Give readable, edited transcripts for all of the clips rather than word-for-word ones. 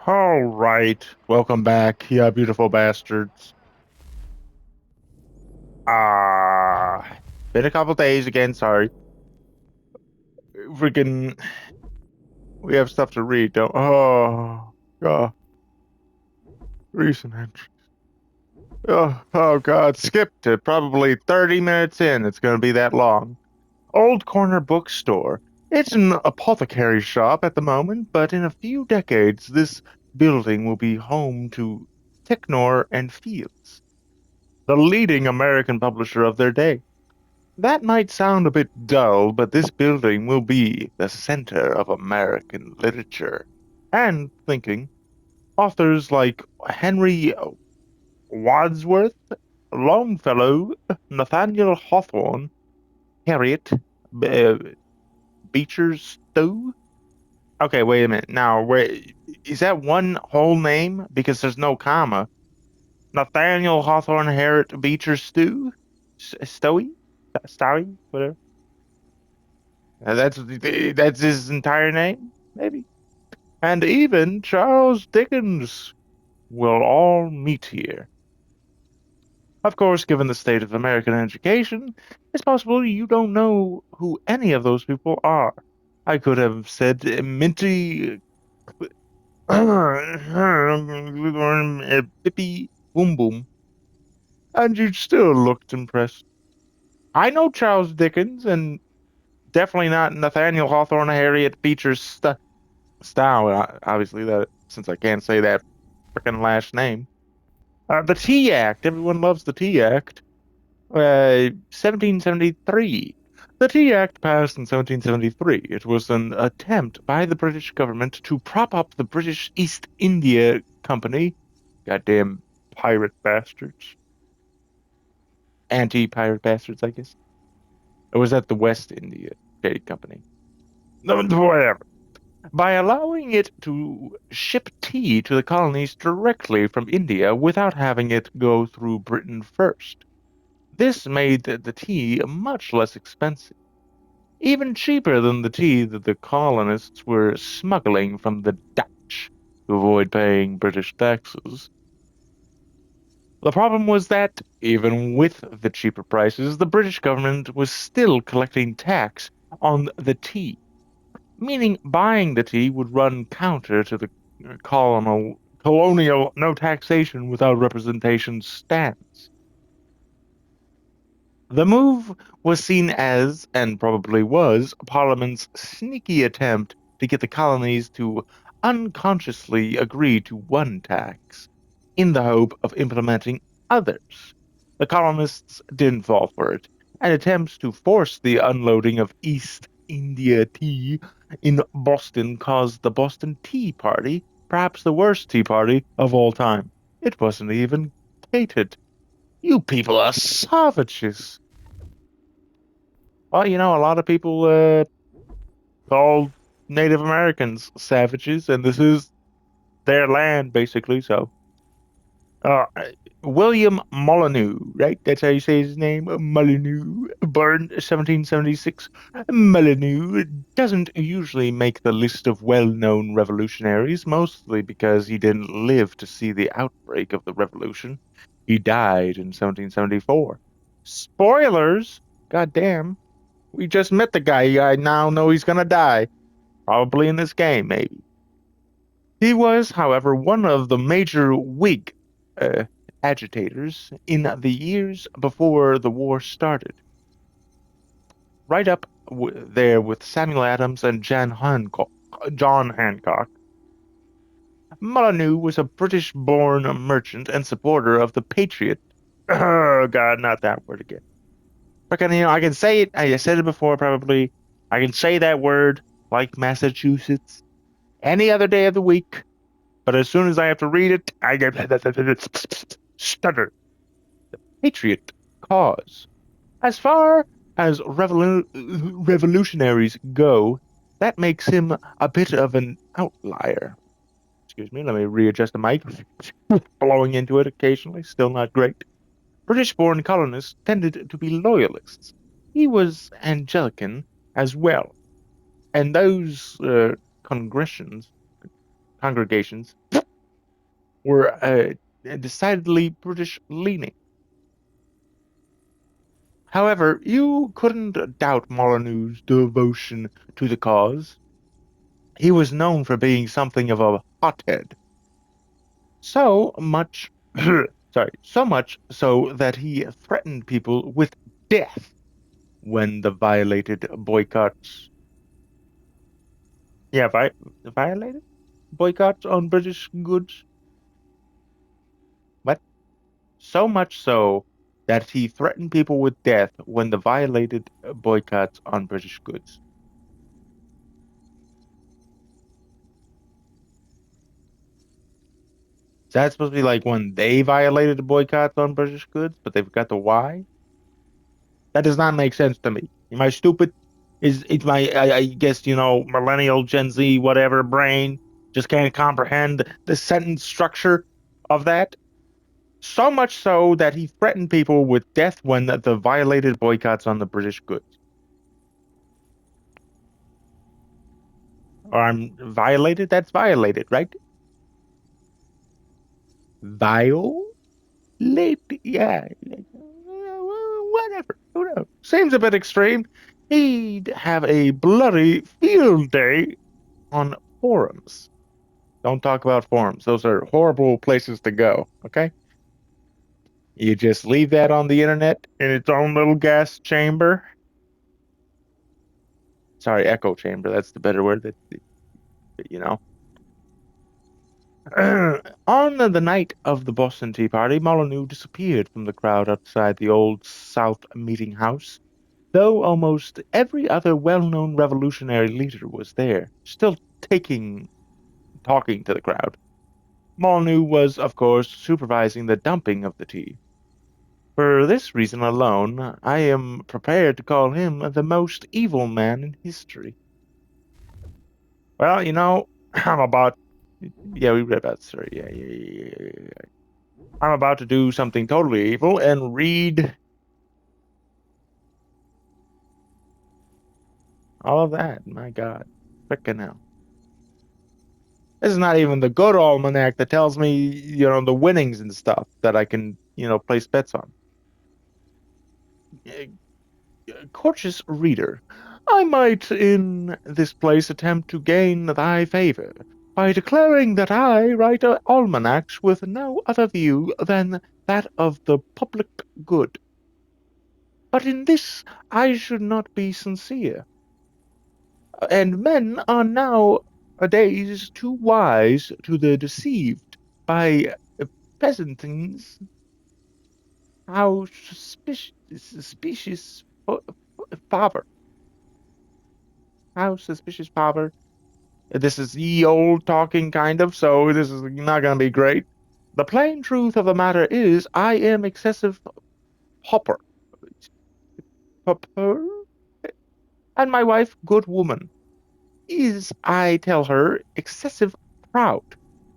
All right. Welcome back, you beautiful bastards. Been a couple days again, sorry. Freaking, we have stuff to read, don't. God. Recent entry. God. Skip to probably 30 minutes in. It's going to be that long. Old Corner Bookstore. It's an apothecary shop at the moment, but in a few decades, this building will be home to Ticknor and Fields, the leading American publisher of their day. That might sound a bit dull, but this building will be the center of American literature and thinking. Authors like Henry Wadsworth, Longfellow, Nathaniel Hawthorne, Harriet uh, Beecher Stowe. Okay, wait a minute. Now, wait, is that one whole name? Because there's no comma. Nathaniel Hawthorne, Harriet Beecher Stowe, Stowe, Stowe, whatever. That's his entire name, maybe. And even Charles Dickens will all meet here. Of course, given the state of American education, it's possible you don't know who any of those people are. I could have said Minty Bippy Boom Boom, and you'd still looked impressed. I know Charles Dickens, and definitely not Nathaniel Hawthorne, Harriet Beecher Stowe. Obviously, that since I can't say that frickin' last name. The Tea Act. Everyone loves the Tea Act. 1773. The Tea Act passed in 1773. It was an attempt by the British government to prop up the British East India Company. Goddamn pirate bastards. Anti-pirate bastards, I guess. Or was that the West India Trade Company? No, whatever. By allowing it to ship tea to the colonies directly from India without having it go through Britain first. This made the tea much less expensive, even cheaper than the tea that the colonists were smuggling from the Dutch to avoid paying British taxes. The problem was that, even with the cheaper prices, the British government was still collecting tax on the tea, meaning buying the tea would run counter to the colonial no taxation without representation stance. The move was seen as, and probably was, Parliament's sneaky attempt to get the colonies to unconsciously agree to one tax, in the hope of implementing others. The colonists didn't fall for it, and attempts to force the unloading of East India tea in Boston caused the Boston Tea Party, perhaps the worst tea party of all time. It wasn't even catered. You people are savages. Well, a lot of people call Native Americans savages, and this is their land, basically. So, uh, William Molyneux, right? That's how you say his name, Molyneux, born 1776. Molyneux doesn't usually make the list of well-known revolutionaries, mostly because he didn't live to see the outbreak of the revolution. He died in 1774. Spoilers! Goddamn. We just met the guy. I now know he's gonna die. Probably in this game, maybe. He was, however, one of the major Whig uh, agitators in the years before the war started, right up there with Samuel Adams and John Hancock. Molyneux was a British-born merchant and supporter of the Patriot. Oh God, not that word again. Freaking, I can say it. I said it before, probably. I can say that word like Massachusetts any other day of the week, but as soon as I have to read it, I get stutter. Patriot cause. As far as revolutionaries go, that makes him a bit of an outlier. Excuse me, let me readjust the mic. Blowing into it occasionally, still not great. British-born colonists tended to be loyalists. He was Anglican as well, and those congregations congregations were decidedly British leaning. However, you couldn't doubt Molyneux's devotion to the cause. He was known for being something of a hothead. So much, so much so that he threatened people with death when the violated boycotts. Yeah, violated boycotts on British goods. What? So much so that he threatened people with death when the violated boycotts on British goods. Is that supposed to be like when they violated the boycotts on British goods, but they forgot the why? That does not make sense to me. Am I stupid? Is it's my I guess millennial Gen Z whatever brain just can't comprehend the sentence structure of that? So much so that he threatened people with death when the violated boycotts on the British goods. Or I'm violated? That's violated, right? Violate? Yeah. Whatever. Who knows? Seems a bit extreme. He'd have a bloody field day on forums. Don't talk about forums. Those are horrible places to go. Okay? You just leave that on the internet in its own little gas chamber. Sorry, echo chamber. That's the better word. You know. On the night of the Boston Tea Party, Molyneux disappeared from the crowd outside the Old South Meeting House, though almost every other well-known revolutionary leader was there, still talking to the crowd. Molyneux was, of course, supervising the dumping of the tea. For this reason alone, I am prepared to call him the most evil man in history. Well, I'm about. Yeah, we read about Sir. Yeah, yeah, yeah, yeah, yeah. I'm about to do something totally evil and read all of that. My God. Frickin' hell. This is not even the good almanac that tells me, the winnings and stuff that I can, place bets on. Courteous reader, I might in this place attempt to gain thy favor by declaring that I write almanacs with no other view than that of the public good. But in this I should not be sincere, and men are nowadays too wise to be deceived by peasantings. How suspicious power, how suspicious power. This is ye old talking kind of, so this is not going to be great. The plain truth of the matter is, I am excessive hopper, hopper, and my wife, good woman, is, I tell her, excessive proud.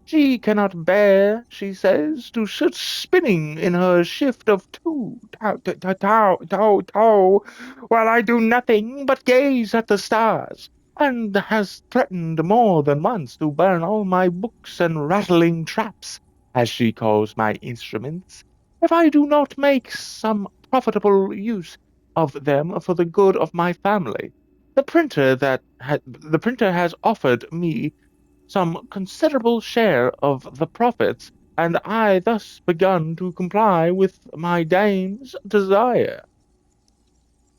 She cannot bear, she says, to sit spinning in her shift of two, while I do nothing but gaze at the stars, and has threatened more than once to burn all my books and rattling traps, as she calls my instruments, if I do not make some profitable use of them for the good of my family. The printer has offered me some considerable share of the profits, and I thus begun to comply with my dame's desire.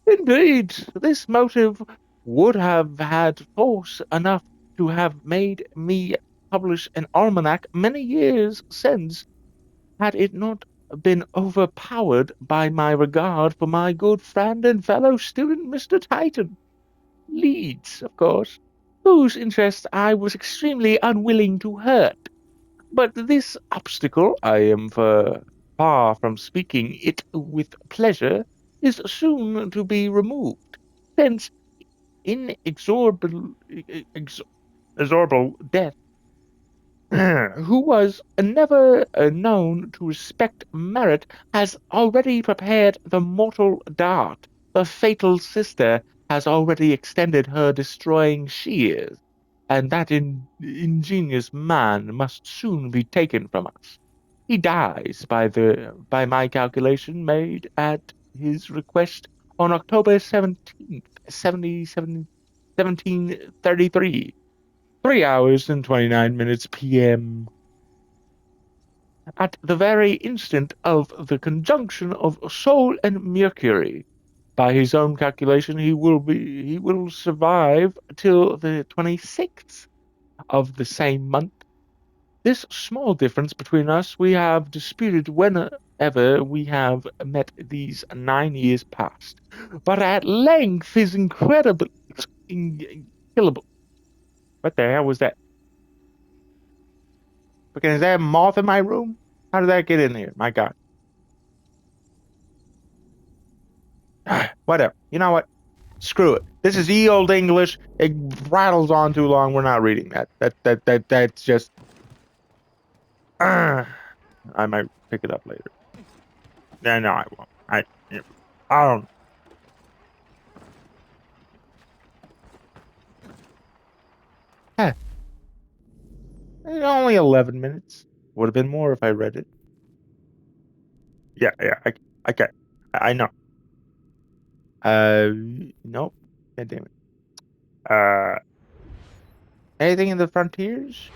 Indeed, this motive would have had force enough to have made me publish an almanac many years since, had it not been overpowered by my regard for my good friend and fellow student, Mr. Titan. Leeds, of course, whose interests I was extremely unwilling to hurt. But this obstacle, I am far from speaking it with pleasure, is soon to be removed, since inexorable death, who was never known to respect merit, has already prepared the mortal dart. The fatal sister has already extended her destroying shears. and that ingenious man must soon be taken from us. He dies by my calculation made at his request on October 17th, 1733, 3 hours and 29 minutes p.m. At the very instant of the conjunction of Sol and Mercury. By his own calculation, he will survive till the 26th of the same month. This small difference between us we have disputed whenever we have met these 9 years past, but at length is incalculable. What the hell was that? Fucking is that a moth in my room? How did that get in here? My God. Whatever. You know what? Screw it. This is ye old English. It rattles on too long. We're not reading that. That's just. I might pick it up later. No, I won't. Yeah, I don't. Heh, only 11 minutes. Would have been more if I read it. Yeah. Okay. I know. Uh, nope. God damn it. Uh, anything in the frontiers?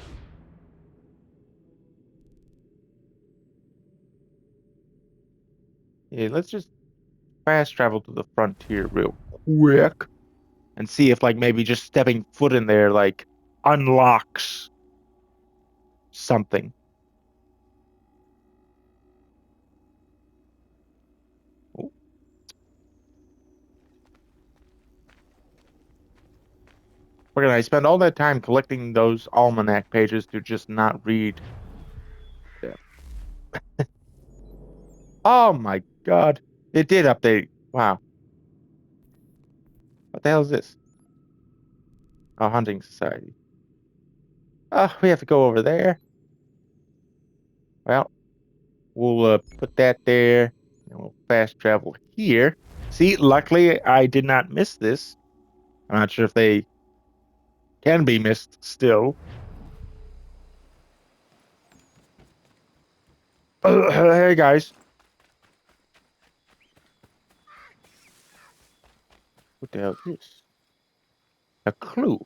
Yeah, let's just fast travel to the frontier real quick and see if, like, maybe just stepping foot in there, like, unlocks something. Oh, we're gonna spend all that time collecting those almanac pages to just not read them. Oh my God. It did update. Wow. What the hell is this? A hunting society. Oh, we have to go over there. Well, we'll put that there and we'll fast travel here. See, luckily I did not miss this. I'm not sure if they can be missed still. Hey guys. What the hell is this? A clue.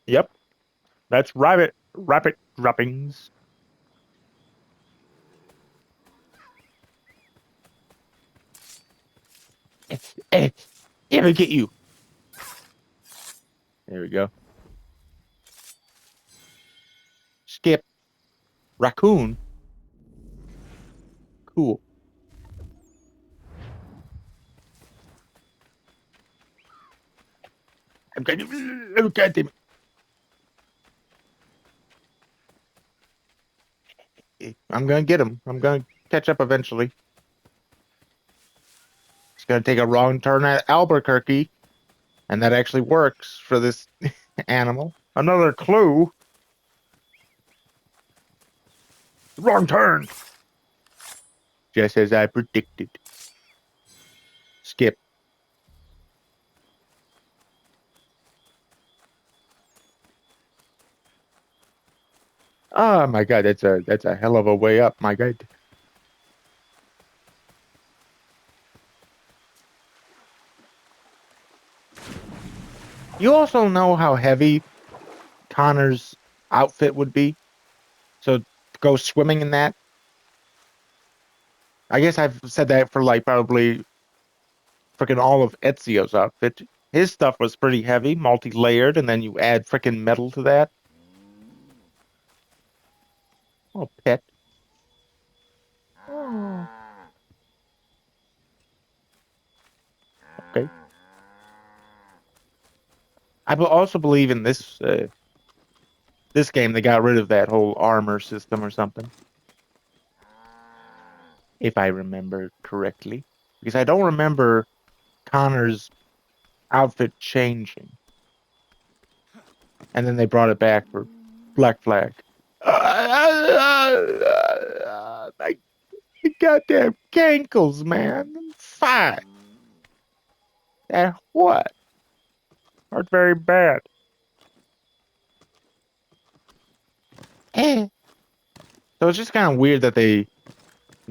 Yep, that's rabbit droppings. Eh, let me get you. There we go. Skip. Raccoon. Cool. God damn it. I'm gonna get him. I'm gonna catch up eventually. It's gonna take a wrong turn at Albuquerque, and that actually works for this animal. Another clue. Wrong turn. Just as I predicted. Skip. Oh my God, that's a hell of a way up. My God. You also know how heavy Connor's outfit would be. So to go swimming in that. I guess I've said that for like probably freaking all of Ezio's outfit. His stuff was pretty heavy, multi-layered, and then you add freaking metal to that. Oh, pet. Oh, okay. Also believe in this game they got rid of that whole armor system or something, if I remember correctly, because I don't remember Connor's outfit changing, and then they brought it back for Black Flag. My goddamn cankles, man. I'm fine. That what? Hurt very bad. So it's just kind of weird that they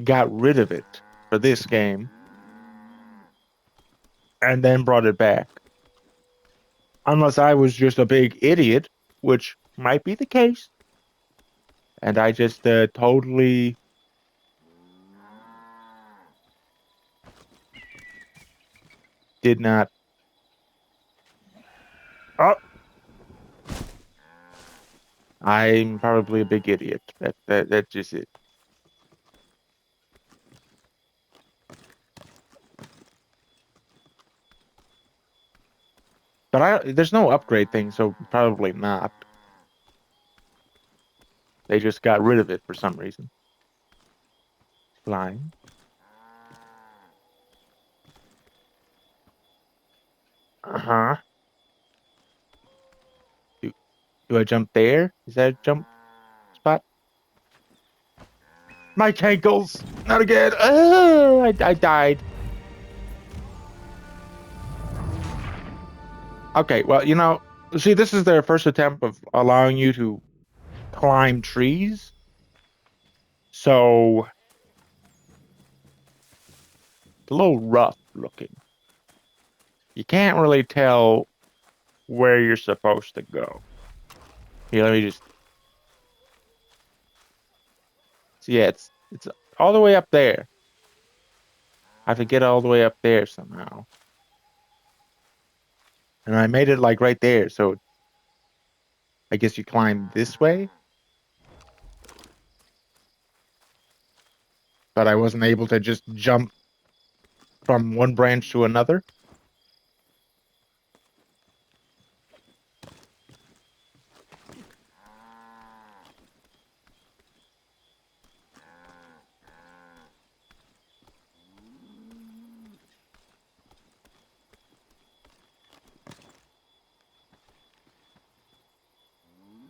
got rid of it for this game and then brought it back. Unless I was just a big idiot, which might be the case, and I just totally did not. Oh, I'm probably a big idiot. That's just it. But there's no upgrade thing, so probably not. They just got rid of it for some reason. Flying. Uh-huh. Do, do I jump there? Is that a jump spot? My ankles! Not again! Oh, I died. Okay, well, see, this is their first attempt of allowing you to climb trees. So, it's a little rough looking. You can't really tell where you're supposed to go. Here, let me just see. Yeah, it's all the way up there. I have to get all the way up there somehow. And I made it like right there, so I guess you climb this way, but I wasn't able to just jump from one branch to another.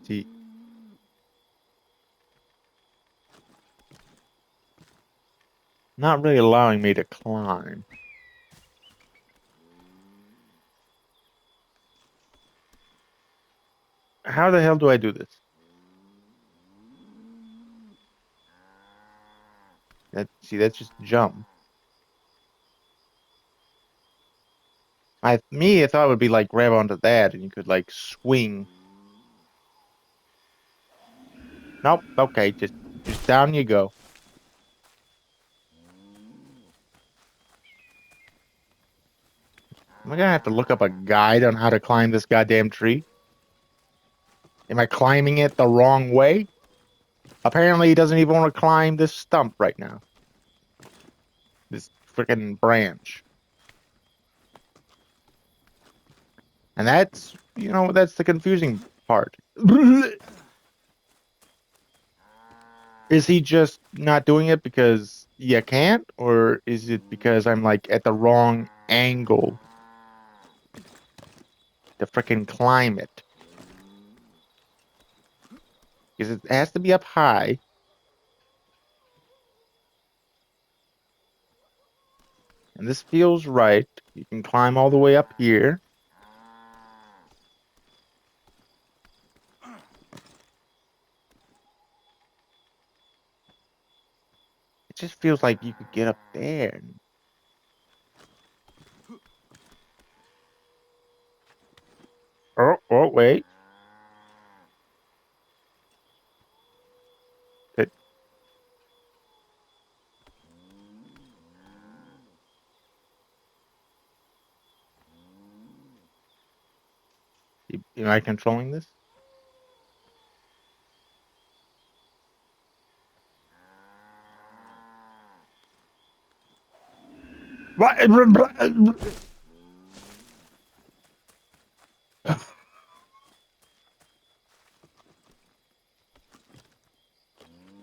See, not really allowing me to climb. How the hell do I do this? That's just jump. I thought it would be like grab onto that and you could like swing. Nope. Okay, just down you go. Am I gonna have to look up a guide on how to climb this goddamn tree? Am I climbing it the wrong way? Apparently, he doesn't even want to climb this stump right now. This freaking branch. And that's the confusing part. Is he just not doing it because you can't? Or is it because I'm like at the wrong angle to freaking climb it? Because it has to be up high. And this feels right. You can climb all the way up here. It just feels like you could get up there. Oh, wait. Could, am I controlling this?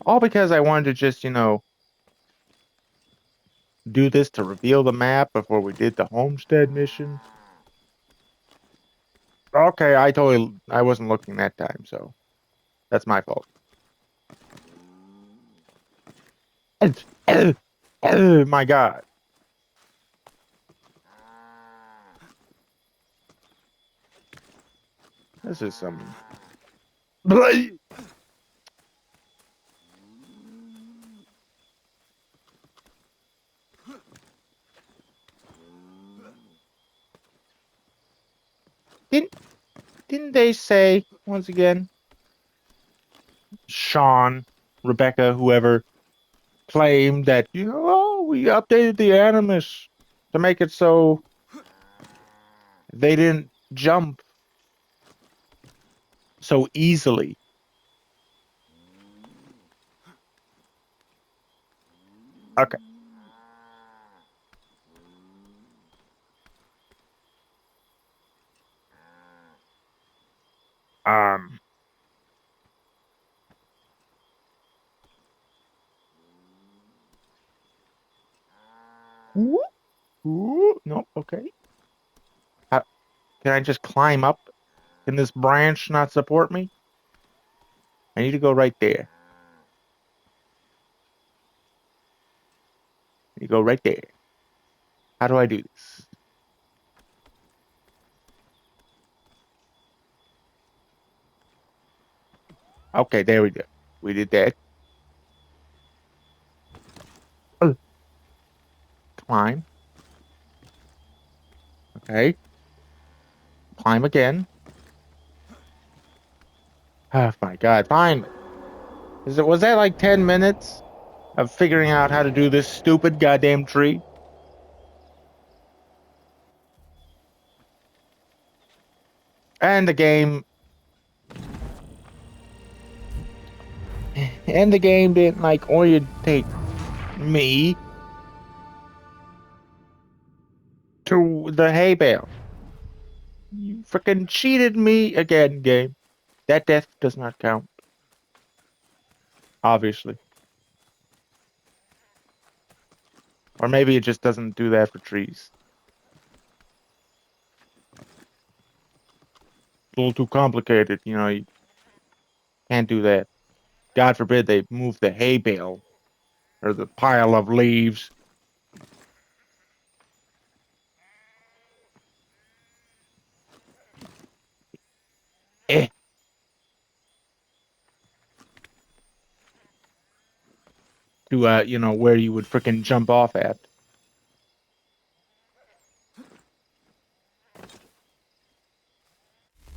All because I wanted to just, do this to reveal the map before we did the homestead mission. Okay, I wasn't looking that time, so that's my fault. Oh my God. This is some. Didn't didn't they say once again, Sean, Rebecca, whoever claimed that oh, we updated the animus to make it so they didn't jump so easily. Okay. Um. Ooh, ooh, no. Okay. How, can I just climb up? Can this branch not support me? I need to go right there. You go right there. How do I do this? Okay, there we go. We did that. Oh, climb. Okay. Climb again. Oh my God. Fine. Was that like 10 minutes of figuring out how to do this stupid goddamn tree? And the game and the game didn't like orientate me to the hay bale. You freaking cheated me again, game. That death does not count, obviously. Or maybe it just doesn't do that for trees. A little too complicated, you can't do that. God forbid they move the hay bale or the pile of leaves. Eh, to where you would frickin' jump off at.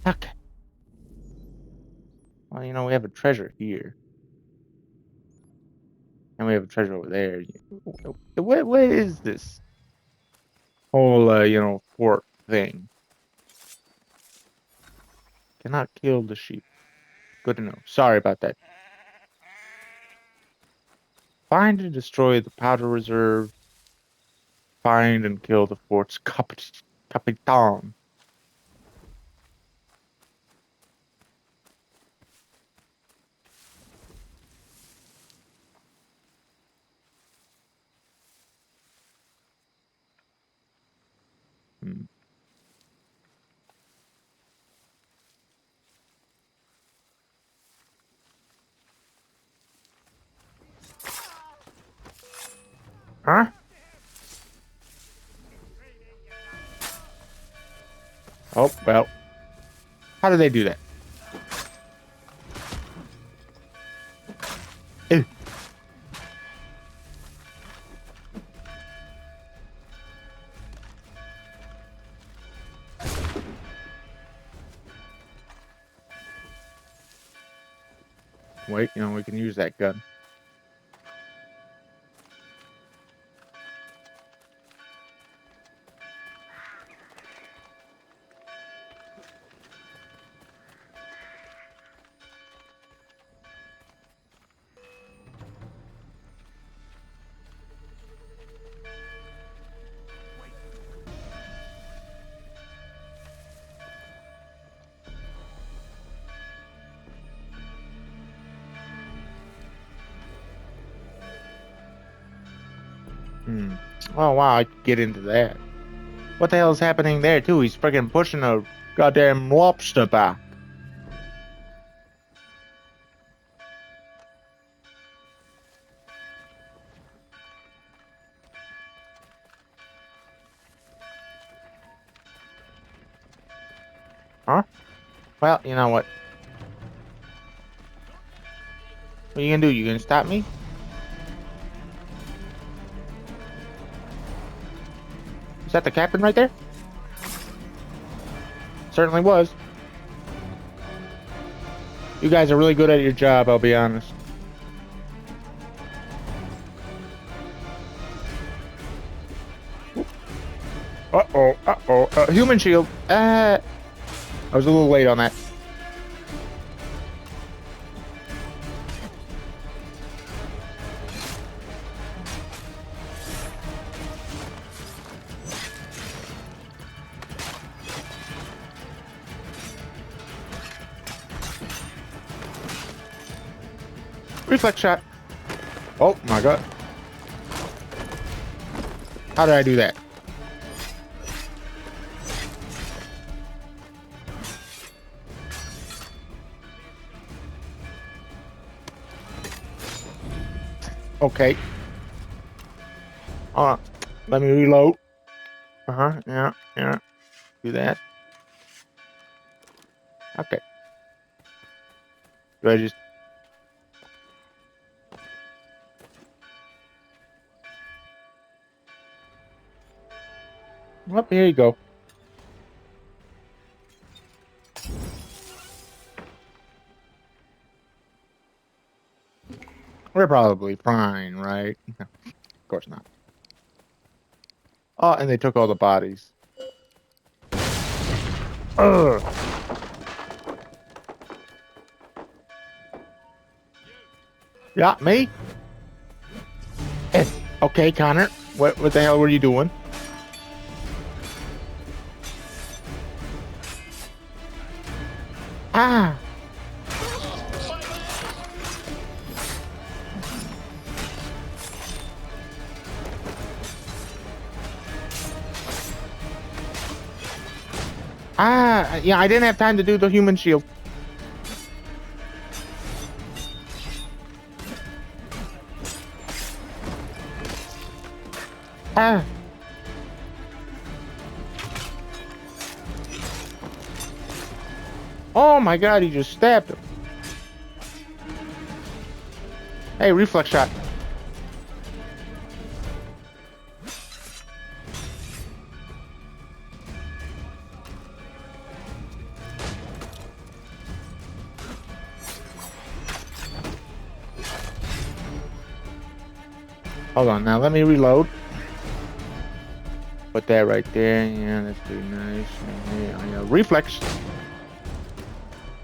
Okay. Well, we have a treasure here. And we have a treasure over there. What is this whole fort thing? Cannot kill the sheep. Good to know. Sorry about that. Find and destroy the powder reserve. Find and kill the fort's capitan. Hmm. Huh? Oh, well. How do they do that? Ew. Wait, we can use that gun. Hmm. Oh, wow, I could get into that. What the hell is happening there, too? He's freaking pushing a goddamn lobster back. Huh? Well, you know what? What are you gonna do? You gonna stop me? Is that the captain right there? certainly was. You guys are really good at your job, I'll be honest. Uh-oh, uh-oh. Human shield. I was a little late on that. Reflex shot. Oh my god. How did I do that? Okay. Let me reload. Yeah, yeah. Do that. Okay. Do I just... Well, here you go. We're probably fine, right? No, of course not. Oh, and they took all the bodies. Ugh. Yeah, me? Eh, okay, Connor. What the hell were you doing? Ah! Ah! Yeah, I didn't have time to do the human shield. Ah! Oh my god, he just stabbed him. Hey, reflex shot. Hold on, now let me reload. Put that right there. Yeah, that's pretty nice. Yeah, reflex.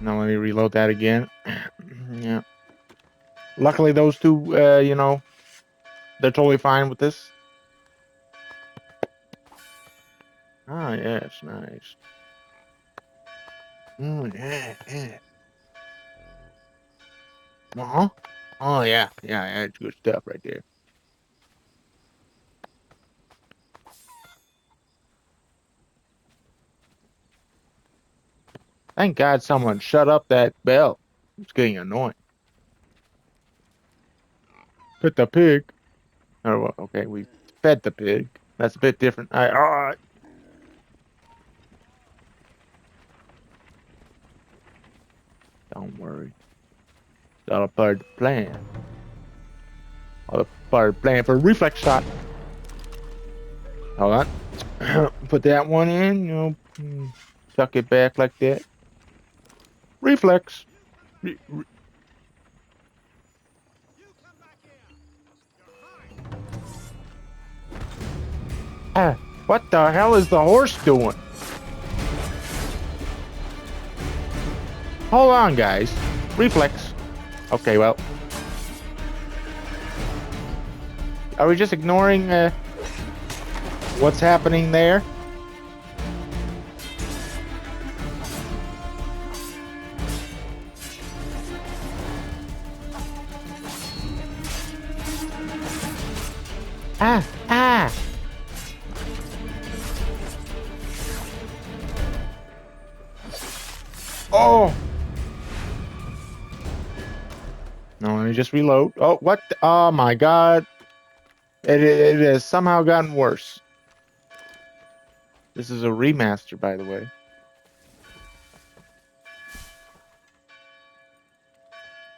Now let me reload that again. Yeah. Luckily, those two, you know, they're totally fine with this. Ah, yes, nice. Yeah, yeah. Uh-huh. Oh, yeah, yeah, that's good stuff right there. Thank God someone shut up that bell. It's getting annoying. Put the pig. Oh, well, okay, we fed the pig. That's a bit different. Don't worry. It's all a part of the plan. All a part of the plan for a reflex shot. Hold on. Put that one in, you know, tuck it back like that. Reflex. Ah, what the hell is the horse doing? Hold on, guys. Reflex. Okay, well. Are we just ignoring what's happening there? Ah, ah. Oh. No, let me just reload. Oh, what? Oh my God. It has somehow gotten worse. This is a remaster, by the way.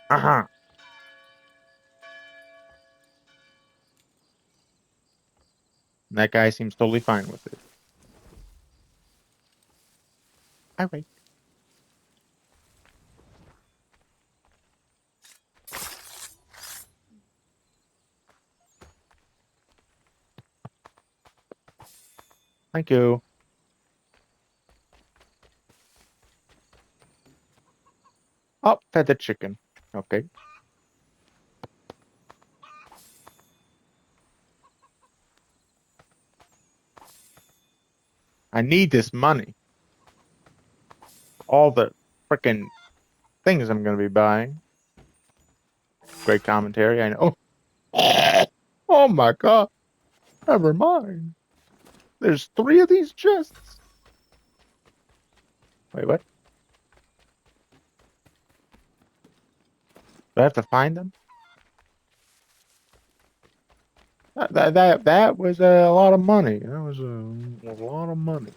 Uh-huh. That guy seems totally fine with it. All right. Thank you. Oh, fed the chicken. Okay. I need this money. All the freaking things I'm going to be buying. Great commentary. I know. Oh my God. Never mind. There's 3 of these chests. Wait, what? Do I have to find them? That was a lot of money. That was a lot of money.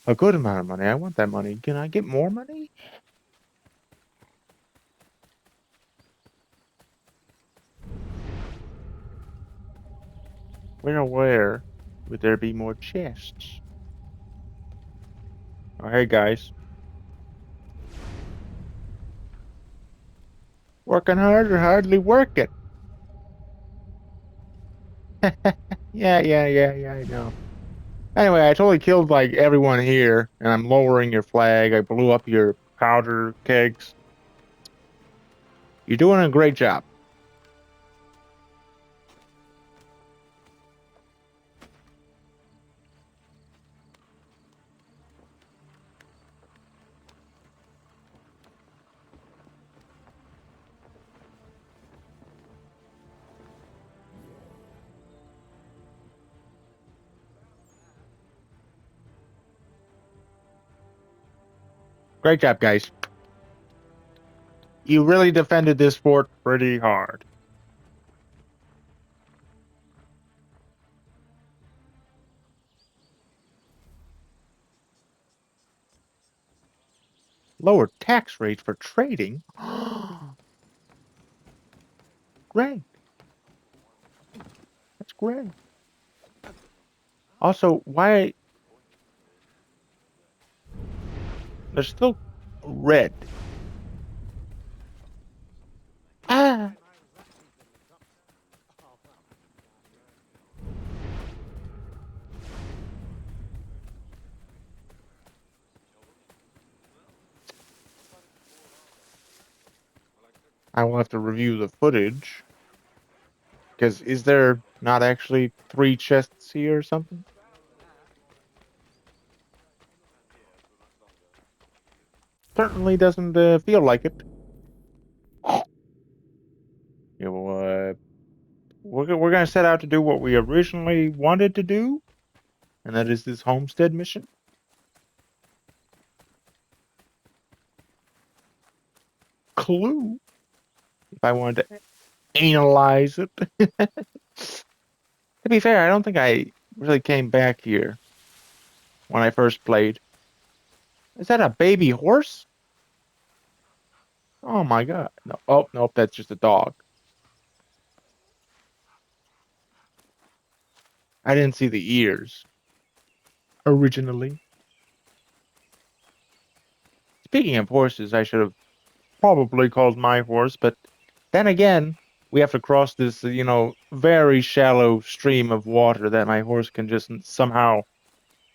A good amount of money. I want that money. Can I get more money? Where would there be more chests? Oh, hey guys. Working hard or hardly working? Yeah, I know. Anyway, I totally killed like everyone here, and I'm lowering your flag. I blew up your powder kegs. You're doing a great job. Great job, guys. You really defended this fort pretty hard. Lower tax rate for trading? Great. That's great. Also, why... They're still red. Ah! I will have to review the footage. Because is there not actually 3 chests here or something? Certainly doesn't feel like it. Yeah, well, we're going to set out to do what we originally wanted to do, and that is this homestead mission. Clue. If I wanted to analyze it. To be fair, I don't think I really came back here when I first played. Is that a baby horse? Oh my God. No. Oh, nope, that's just a dog. I didn't see the ears originally. Speaking of horses, I should have probably called my horse, but then again, we have to cross this, very shallow stream of water that my horse can just somehow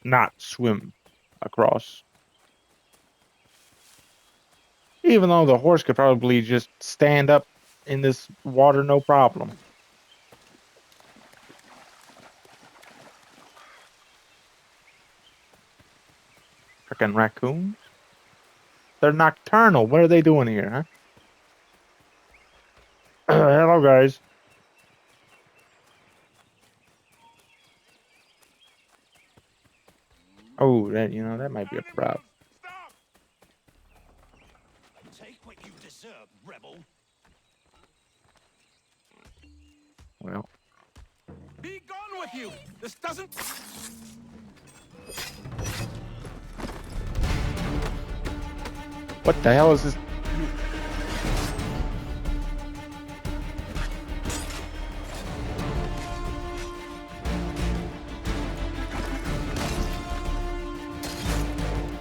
not swim across. Even though the horse could probably just stand up in this water no problem. Frickin' raccoons? They're nocturnal. What are they doing here, huh? Hello, guys. Oh, that might be a problem. Take what you deserve, rebel. Well, Be gone with you. This doesn't. what the hell is this?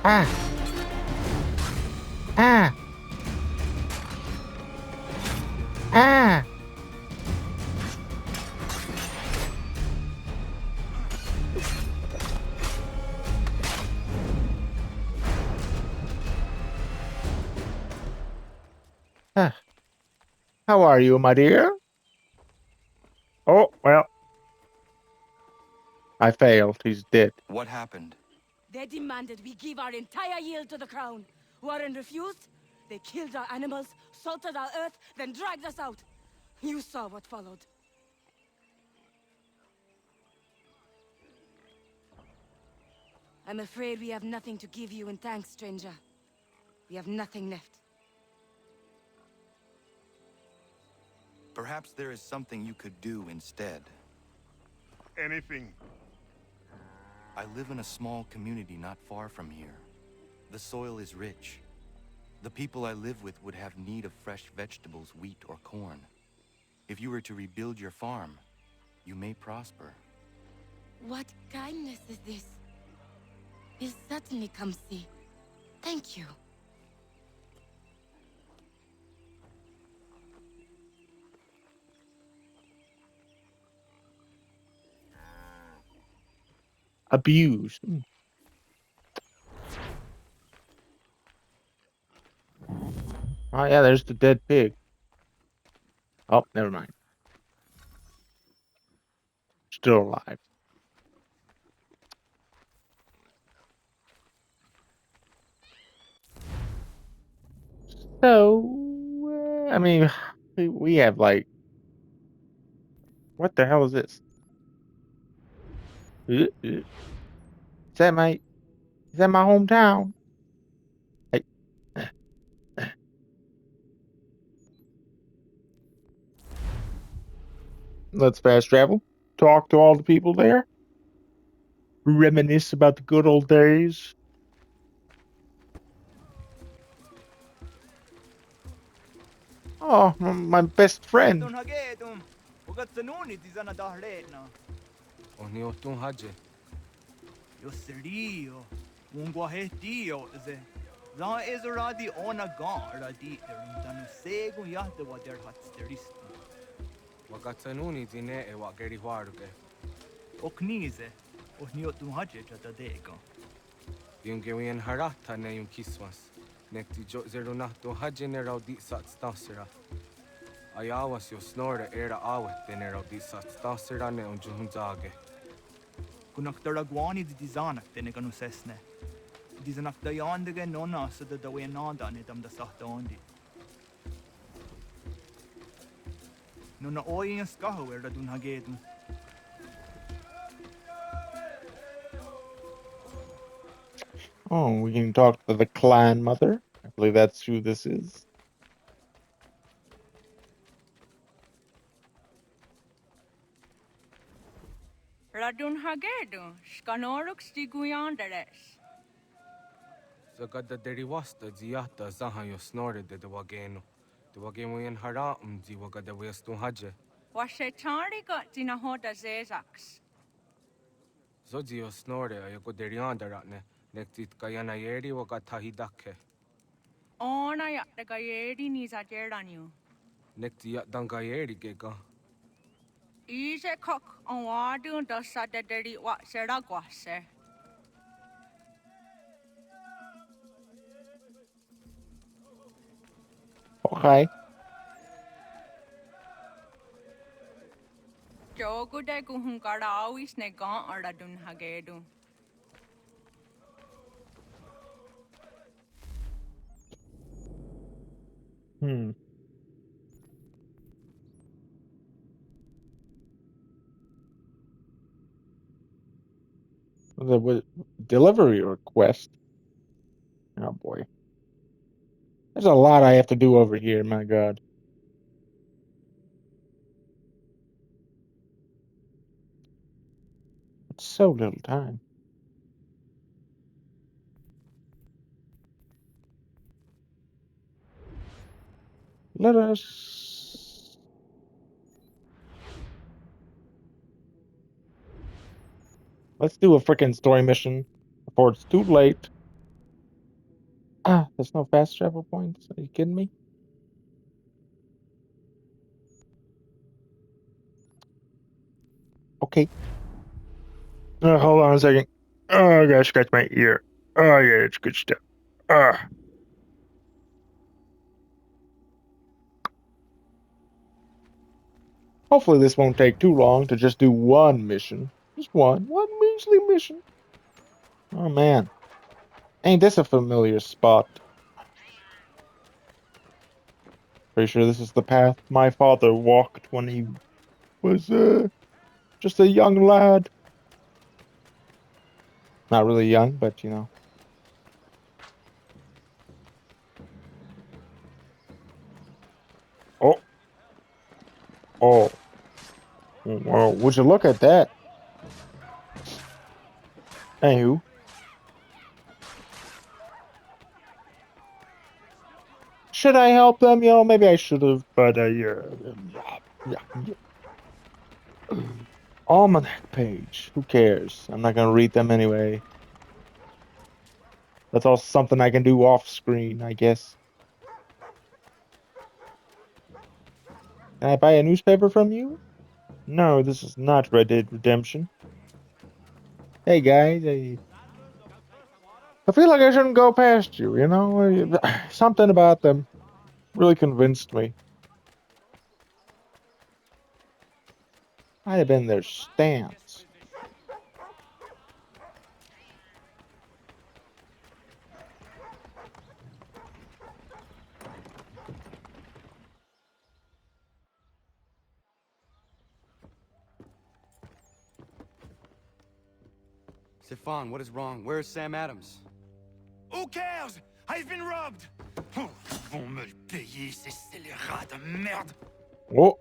Ah! Ah! Ah! Ah! How are you, my dear? Oh, well, I failed. He's dead. What happened? They demanded we give our entire yield to the crown. Warren refused. They killed our animals, salted our earth, then dragged us out. You saw what followed. I'm afraid we have nothing to give you in thanks, stranger. We have nothing left. Perhaps there is something you could do instead. Anything. I live in a small community not far from here. The soil is rich. The people I live with would have need of fresh vegetables, wheat, or corn. If you were to rebuild your farm, you may prosper. What kindness is this? We'll certainly come see. Thank you. Abused. Oh, yeah, there's the dead pig. Oh, never mind. Still alive. So, I mean, we have like, what the hell is this? Is that my hometown? Hey, let's fast travel. Talk to all the people there. Reminisce about the good old days. Oh, my best friend. Oni otun haje. Yo serio, un guajetio ze. Za ezeradi ona gan radi erum sego yahte wa der hat sterist. Wakatsanuni zine e wakeri waruge. Oknize, oni otun haje jata dego. Yunge wien harata ne yun kiswas. Nekti jo zerunahtu haje ne raudi sat stasira. Ayawas yo snore era awet ne raudi sat stasira ne unjuhunzage. Kunak taragwani di dizanak teneganu sesne. Dizanak dayandige nona sa da dawe nanda ne dam da sahta ondi. Nona oyin skaho er da dun hagedun. Oh, we can talk to the clan mother. I believe that's who this is. Radun hagedu, skanoruk stiguyanderes. Zagada derivasta ziata zaha yo snore de wageno. De wagemo yen hara umzi wagada westun haje. Washe chari got zinahoda zezax. Zozi yo snore ayako deriandaratne. Nektit kayana yeri wagatahidake. Ona yaktegayeri nizajeranu. Nekti yatdangayeri gega. Ise kok on wadun dosa de deri wat seragwase. Okay. Jogu de guhunkara awis ne gan aradun hagedu. Hmm. The delivery request. Oh boy. There's a lot I have to do over here, my God. It's so little time. Let us. Let's do a freaking story mission before it's too late. There's no fast travel points. Are you kidding me? Okay. Hold on a second. Oh, I gotta scratch my ear. Oh, yeah, it's good stuff. Hopefully this won't take too long to just do one mission. Just one measly mission. Oh, man. Ain't this a familiar spot? Pretty sure this is the path my father walked when he was, just a young lad. Not really young, but, you know. Oh. Oh. Well, would you look at that? Anywho. Should I help them? You know, maybe I should have, but, yeah. Almanac page. Who cares? I'm not gonna read them anyway. That's all something I can do off screen, I guess. Can I buy a newspaper from you? No, this is not Red Dead Redemption. Hey guys, I feel like I shouldn't go past you, you know? Something about them really convinced me. Might have been their stance. Stefan, what is wrong? Where is Sam Adams? Who cares? I've been robbed. Oh, ils vont me le payer, ces scélérats de merde. Oh,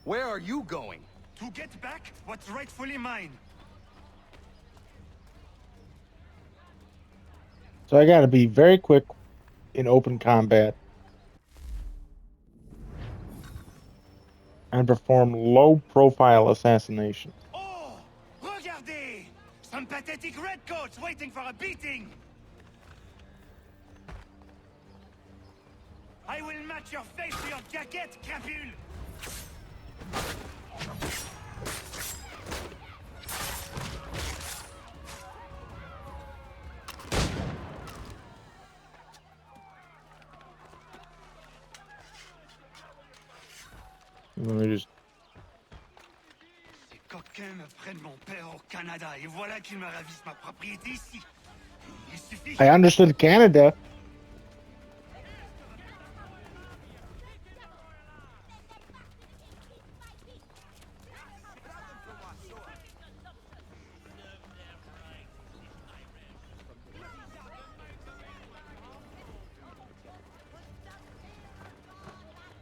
Where are you going? To get back what's rightfully mine. so I gotta be very quick in open combat and perform low-profile assassination. Oh, regardez! Some pathetic redcoats waiting for a beating. I will match your face to your jacket, crapule! Let me just... Ces coquins me prennent mon père au Canada et voilà qu'ils me ravissent ma propriété ici. Il suffit... I understood Canada.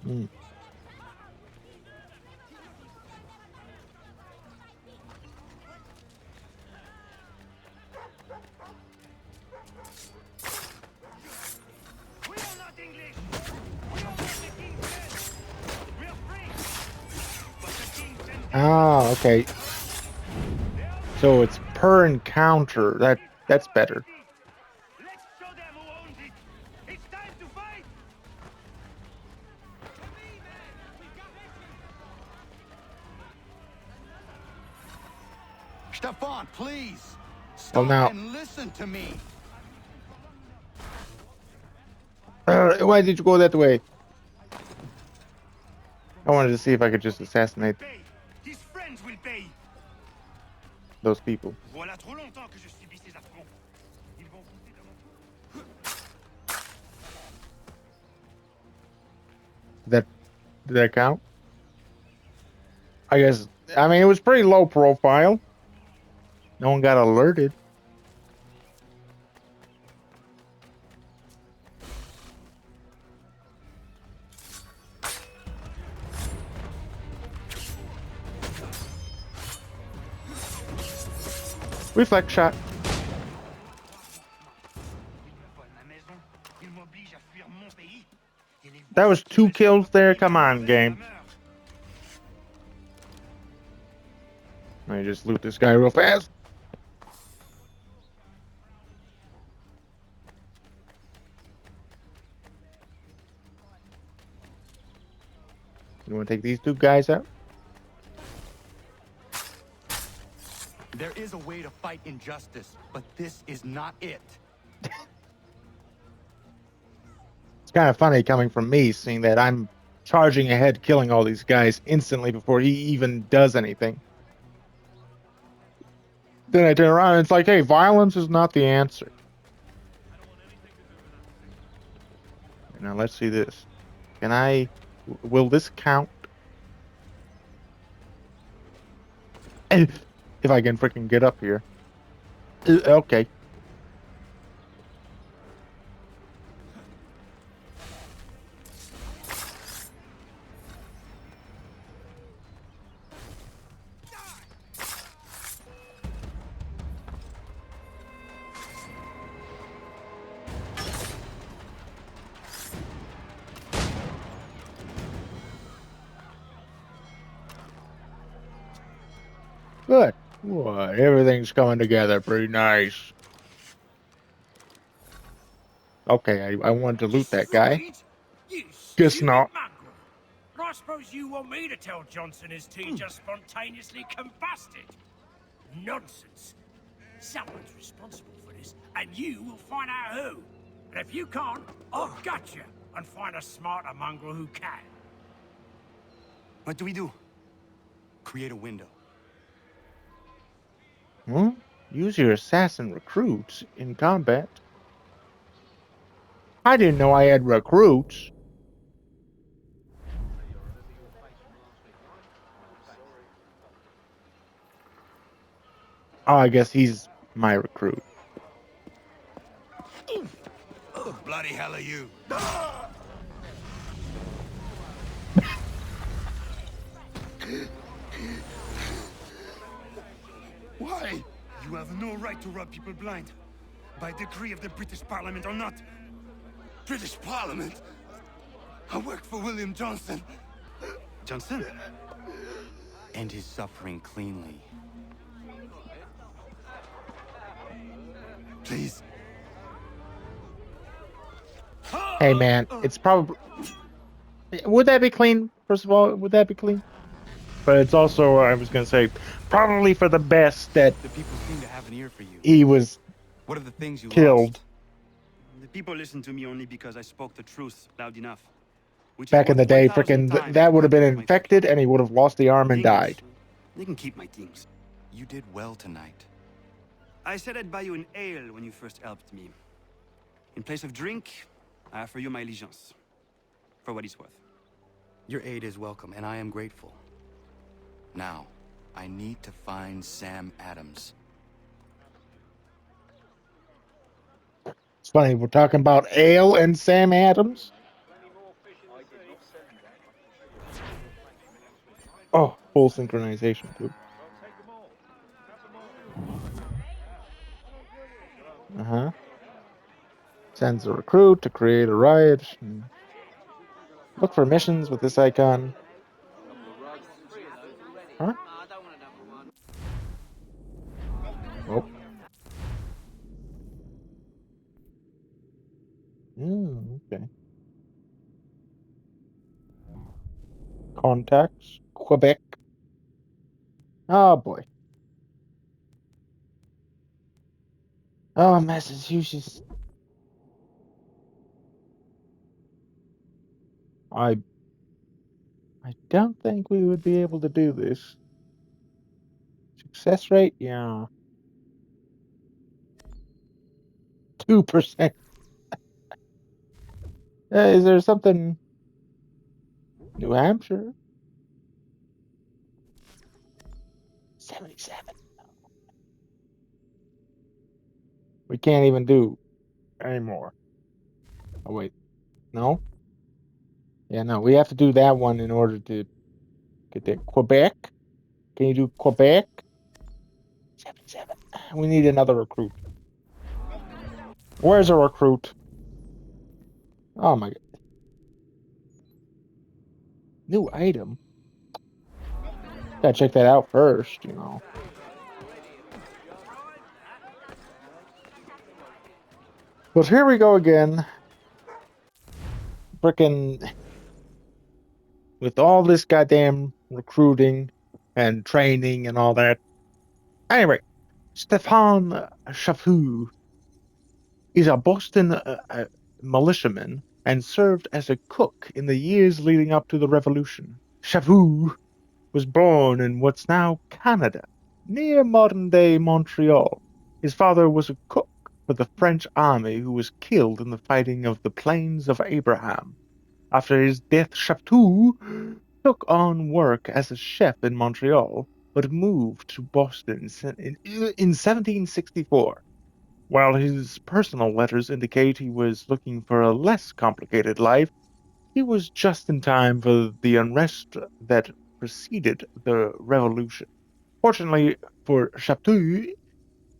Hmm. We are not English! We are not the king's men! We are free! But the king sent... Ah, okay. So it's per encounter. That's better. Let's show them who owns it! It's time to fight! Stefan, please! Oh, Stop now. and listen to me! Why did you go that way? I wanted to see if I could just assassinate Pay! His friends will pay! those people. Voilà trop longtemps que je subis ces affronts. Ils vont goûter de mon... Did that count? I guess. I mean, it was pretty low profile. No one got alerted. Reflex shot. That was 2 kills there. Come on, game. Let me just loot this guy real fast. You want to take these two guys out? There is a way to fight injustice, but this is not it. It's kind of funny coming from me, seeing that I'm charging ahead, killing all these guys instantly before he even does anything. Then I turn around and it's like, hey, violence is not the answer. Now let's see this. Can I... Will this count? If I can freaking get up here. Okay. Good. Whoa, everything's coming together pretty nice. Okay, I wanted to loot that guy. You Guess stupid not. mongrel. I suppose you want me to tell Johnson his tea just spontaneously combusted? Nonsense. Someone's responsible for this, and you will find out who. And if you can't, I'll gut you and find a smarter mongrel who can. What do we do? Create a window. Hmm? Use your assassin recruits in combat. I didn't know I had recruits. Oh, I guess he's my recruit. Bloody hell are you? Why? You have no right to rob people blind. By decree of the British Parliament or not. British Parliament? I work for William Johnson. Johnson? End his suffering cleanly. Please. Hey, man, it's probably... Would that be clean? First of all, would that be clean? But it's also, I was going to say, probably for the best that The people seem to have an ear for you. he was What are the things you killed. lost? The people listen to me only because I spoke the truth loud enough. Which is Back in the worth day, 1,000 freaking, times that would have been what my infected and he would have lost the arm and English. died. You can keep my things. You did well tonight. I said I'd buy you an ale when you first helped me. In place of drink, I offer you my allegiance. For what it's worth. Your aid is welcome, and I am grateful. Now, I need to find Sam Adams. It's funny, we're talking about Ale and Sam Adams. Oh, full synchronization too. Uh-huh. Sends a recruit to create a riot. Look for missions with this icon. Huh? Oh. Okay. Contacts. Quebec. Oh boy. Oh, Massachusetts. I don't think we would be able to do this. Success rate? Yeah. 2%. Is there something? New Hampshire? 77. We can't even do anymore. Oh, wait. No? Yeah, no. We have to do that one in order to get there. Quebec? Can you do Quebec? 77. We need another recruit. Where's a recruit? Oh my god. New item? Gotta check that out first, you know. But here we go again. Frickin' with all this goddamn recruiting and training and all that. Anyway, Stefan Chafou is a Boston militiaman and served as a cook in the years leading up to the Revolution. Chafou was born in what's now Canada, near modern-day Montreal. His father was a cook for the French army who was killed in the fighting of the Plains of Abraham. After his death, Chapteau took on work as a chef in Montreal, but moved to Boston in 1764. While his personal letters indicate he was looking for a less complicated life, he was just in time for the unrest that preceded the Revolution. Fortunately for Chapteau,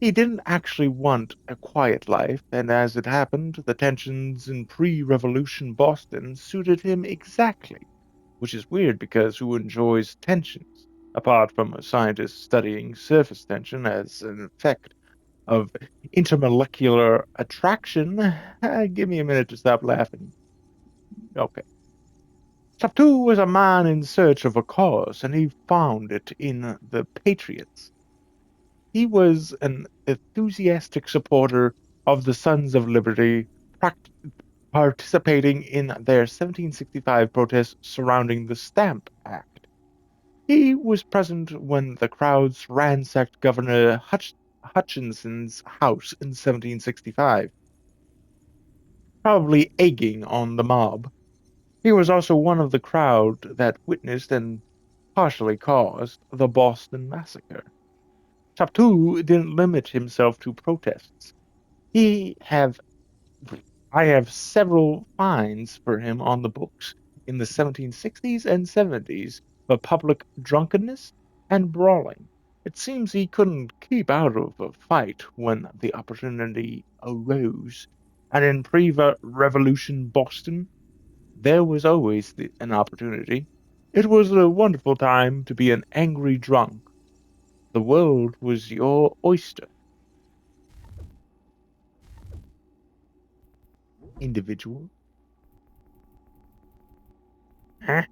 he didn't actually want a quiet life, and as it happened, the tensions in pre-revolution Boston suited him exactly, which is weird because who enjoys tensions, apart from a scientist studying surface tension as an effect of intermolecular attraction? Give me a minute to stop laughing. Okay. Chapteau was a man in search of a cause, and he found it in the Patriots. He was an enthusiastic supporter of the Sons of Liberty, participating in their 1765 protests surrounding the Stamp Act. He was present when the crowds ransacked Governor Hutchinson's house in 1765, probably egging on the mob. He was also one of the crowd that witnessed and partially caused the Boston Massacre. Chapteau didn't limit himself to protests. He have I have several fines for him on the books in the 1760s and 70s for public drunkenness and brawling. It seems he couldn't keep out of a fight when the opportunity arose, and in pre-revolution Boston, there was always an opportunity. It was a wonderful time to be an angry drunk. The world was your oyster. Individual. Huh?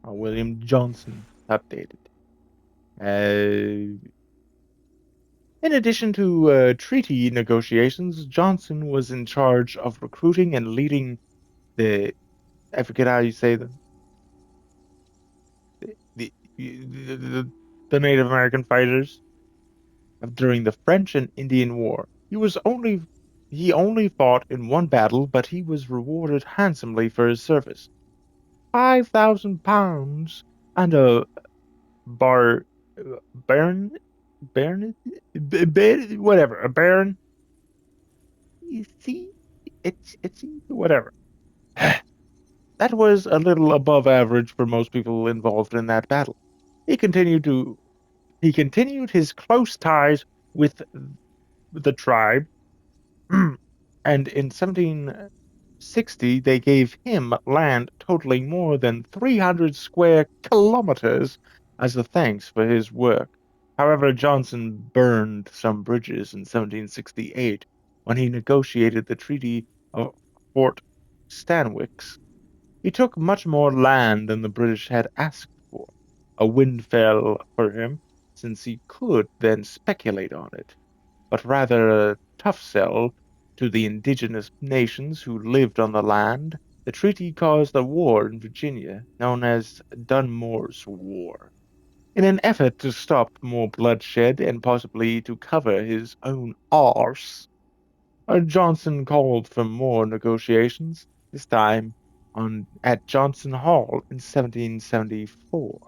Oh, William Johnson updated. In addition to treaty negotiations, Johnson was in charge of recruiting and leading the, I forget how you say them, the Native American fighters during the French and Indian War. He only fought in one battle, but he was rewarded handsomely for his service. £5,000 and a bar baron baron whatever, a baron. You see, it's whatever. That was a little above average for most people involved in that battle. He continued to he continued his close ties with the tribe, and in 1760 they gave him land totaling more than 300 square kilometers as a thanks for his work. However, Johnson burned some bridges in 1768 when he negotiated the Treaty of Fort Stanwix. He took much more land than the British had asked for. A wind fell for him, since he could then speculate on it, but rather a tough sell to the indigenous nations who lived on the land. The treaty caused a war in Virginia, known as Dunmore's War. In an effort to stop more bloodshed and possibly to cover his own arse, Johnson called for more negotiations, this time at Johnson Hall in 1774.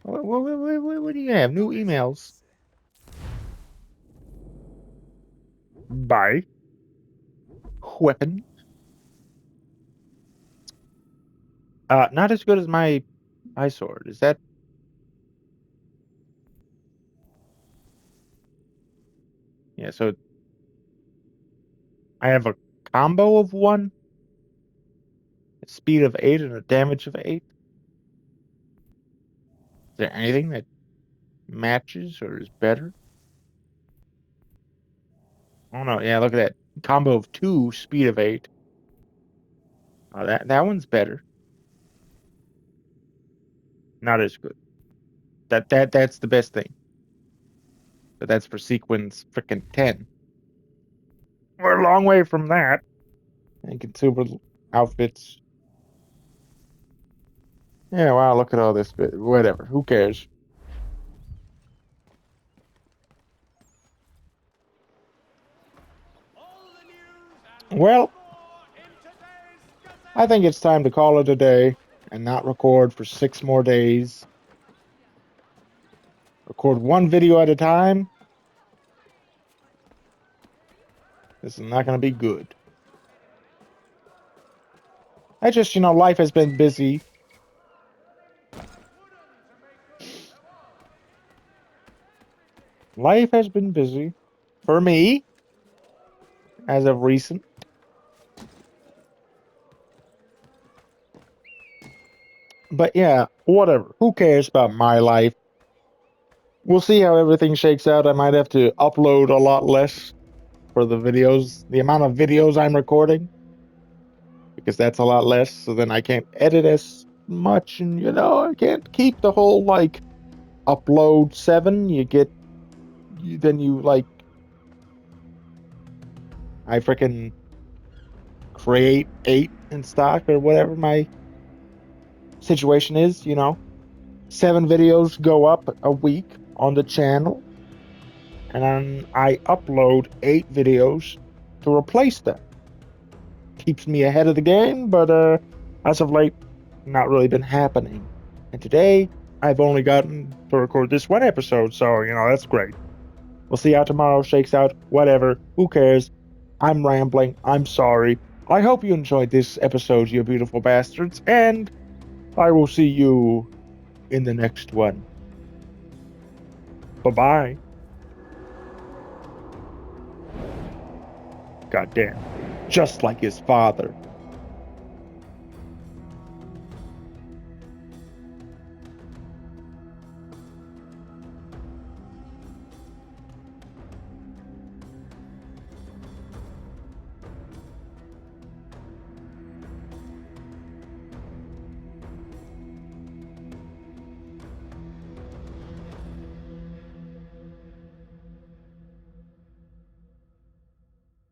What do you have? New emails. Bye. Weapon. Not as good as my sword. Is that? Yeah, so I have a combo of 1, a speed of 8, and a damage of 8. Is there anything that matches or is better. I don't know. Yeah, look at that combo of 2, speed of 8. That one's better. Not as good. That's the best thing. But that's for sequence freaking 10. We're a long way from that. And consumer outfits. Yeah, wow, look at all this. But whatever. Who cares? Well, I think it's time to call it a day and not record for 6 more days. Record one video at a time. This is not going to be good. I just, life has been busy. Life has been busy for me as of recent. But yeah, whatever. Who cares about my life? We'll see how everything shakes out. I might have to upload a lot less for the videos, the amount of videos I'm recording, because that's a lot less. So then I can't edit as much, and I can't keep the whole like upload 7. Then you like, I freaking create 8 in stock or whatever my situation is. 7 videos go up a week on the channel, and then I upload 8 videos to replace them. Keeps me ahead of the game, but as of late, not really been happening. And today, I've only gotten to record this one episode, so that's great. We'll see how tomorrow shakes out. Whatever. Who cares? I'm rambling. I'm sorry. I hope you enjoyed this episode, you beautiful bastards, and I will see you in the next one. Bye-bye. Goddamn. Just like his father.